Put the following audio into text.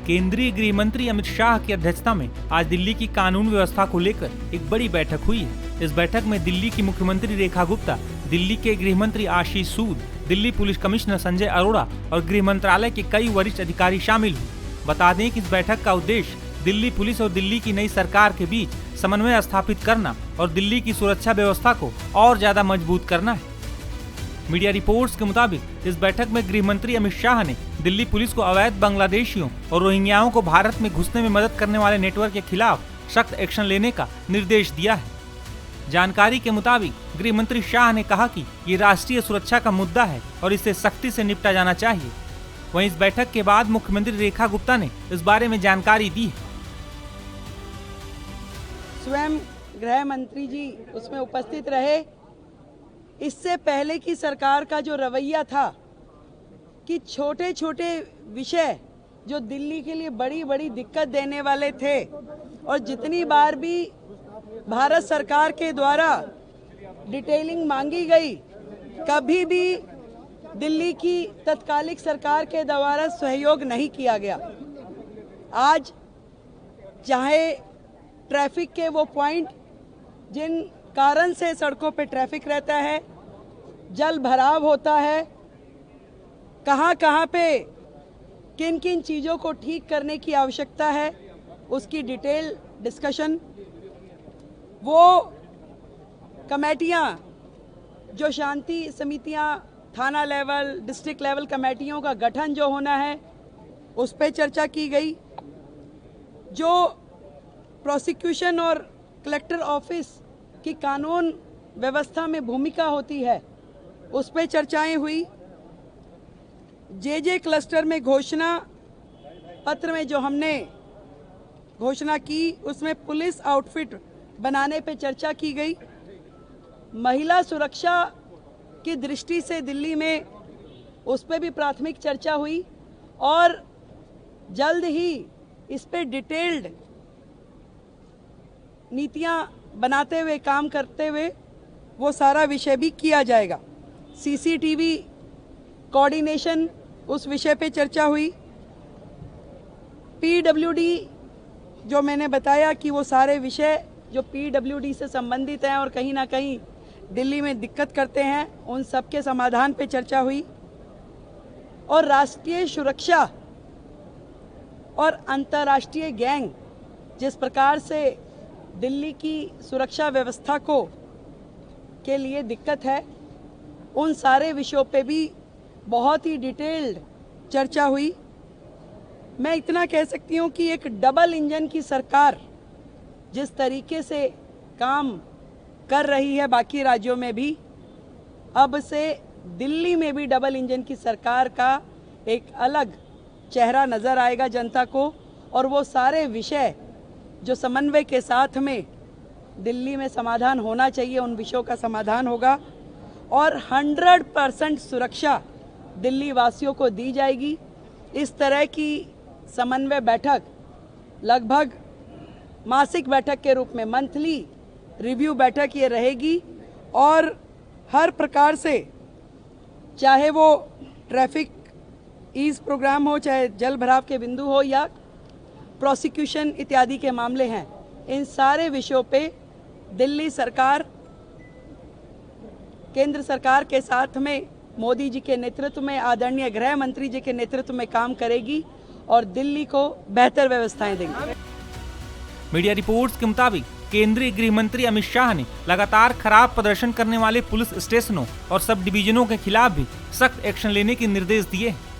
केंद्रीय गृह मंत्री अमित शाह की अध्यक्षता में आज दिल्ली की कानून व्यवस्था को लेकर एक बड़ी बैठक हुई है। इस बैठक में दिल्ली की मुख्यमंत्री रेखा गुप्ता, दिल्ली के गृह मंत्री आशीष सूद, दिल्ली पुलिस कमिश्नर संजय अरोड़ा और गृह मंत्रालय के कई वरिष्ठ अधिकारी शामिल हुए। बता दें कि इस बैठक का उद्देश्य दिल्ली पुलिस और दिल्ली की नई सरकार के बीच समन्वय स्थापित करना और दिल्ली की सुरक्षा व्यवस्था को और ज्यादा मजबूत करना है। मीडिया रिपोर्ट्स के मुताबिक इस बैठक में गृह मंत्री अमित शाह ने दिल्ली पुलिस को अवैध बांग्लादेशियों और रोहिंग्याओं को भारत में घुसने में मदद करने वाले नेटवर्क के खिलाफ सख्त एक्शन लेने का निर्देश दिया है। जानकारी के मुताबिक गृह मंत्री शाह ने कहा कि ये राष्ट्रीय सुरक्षा का मुद्दा है और इससे सख्ती से निपटा जाना चाहिए। वहीं इस बैठक के बाद मुख्यमंत्री रेखा गुप्ता ने इस बारे में जानकारी दी है। स्वयं गृह मंत्री जी उसमें उपस्थित रहे। इससे पहले की सरकार का जो रवैया था कि छोटे छोटे विषय जो दिल्ली के लिए बड़ी बड़ी दिक्कत देने वाले थे और जितनी बार भी भारत सरकार के द्वारा डिटेलिंग मांगी गई, कभी भी दिल्ली की तत्कालिक सरकार के द्वारा सहयोग नहीं किया गया। आज चाहे ट्रैफिक के वो पॉइंट जिन कारण से सड़कों पे ट्रैफिक रहता है, जल भराव होता है, कहाँ पे किन किन चीज़ों को ठीक करने की आवश्यकता है, उसकी डिटेल डिस्कशन, वो कमेटियाँ जो शांति समितियाँ थाना लेवल, डिस्ट्रिक्ट लेवल कमेटियों का गठन जो होना है, उस पर चर्चा की गई। जो प्रोसिक्यूशन और कलेक्टर ऑफिस की कानून व्यवस्था में भूमिका होती है, उस पर चर्चाएं हुई। जे क्लस्टर में घोषणा पत्र में जो हमने घोषणा की, उसमें पुलिस आउटफिट बनाने पे चर्चा की गई। महिला सुरक्षा की दृष्टि से दिल्ली में उस पर भी प्राथमिक चर्चा हुई और जल्द ही इस पे डिटेल्ड नीतियां बनाते हुए, काम करते हुए वो सारा विषय भी किया जाएगा। सीसीटीवी कोऑर्डिनेशन, उस विषय पे चर्चा हुई। पीडब्ल्यूडी जो मैंने बताया कि वो सारे विषय जो पीडब्ल्यूडी से संबंधित हैं और कहीं ना कहीं दिल्ली में दिक्कत करते हैं, उन सब के समाधान पे चर्चा हुई। और राष्ट्रीय सुरक्षा और अंतर्राष्ट्रीय गैंग जिस प्रकार से दिल्ली की सुरक्षा व्यवस्था के लिए दिक्कत है, उन सारे विषयों पे भी बहुत ही डिटेल्ड चर्चा हुई। मैं इतना कह सकती हूँ कि एक डबल इंजन की सरकार जिस तरीके से काम कर रही है बाकी राज्यों में भी, अब से दिल्ली में भी डबल इंजन की सरकार का एक अलग चेहरा नज़र आएगा जनता को। और वो सारे विषय जो समन्वय के साथ में दिल्ली में समाधान होना चाहिए, उन विषयों का समाधान होगा और 100% सुरक्षा दिल्ली वासियों को दी जाएगी। इस तरह की समन्वय बैठक लगभग मासिक बैठक के रूप में, मंथली रिव्यू बैठक ये रहेगी और हर प्रकार से, चाहे वो ट्रैफिक ईज प्रोग्राम हो, चाहे जल भराव के बिंदु हो या प्रोसिक्यूशन इत्यादि के मामले हैं, इन सारे विषयों पे दिल्ली सरकार केंद्र सरकार के साथ में मोदी जी के नेतृत्व में, आदरणीय गृह मंत्री जी के नेतृत्व में काम करेगी और दिल्ली को बेहतर व्यवस्थाएं देंगे। मीडिया रिपोर्ट्स के मुताबिक केंद्रीय गृह मंत्री अमित शाह ने लगातार खराब प्रदर्शन करने वाले पुलिस स्टेशनों और सब डिवीजनों के खिलाफ भी सख्त एक्शन लेने के निर्देश दिए हैं।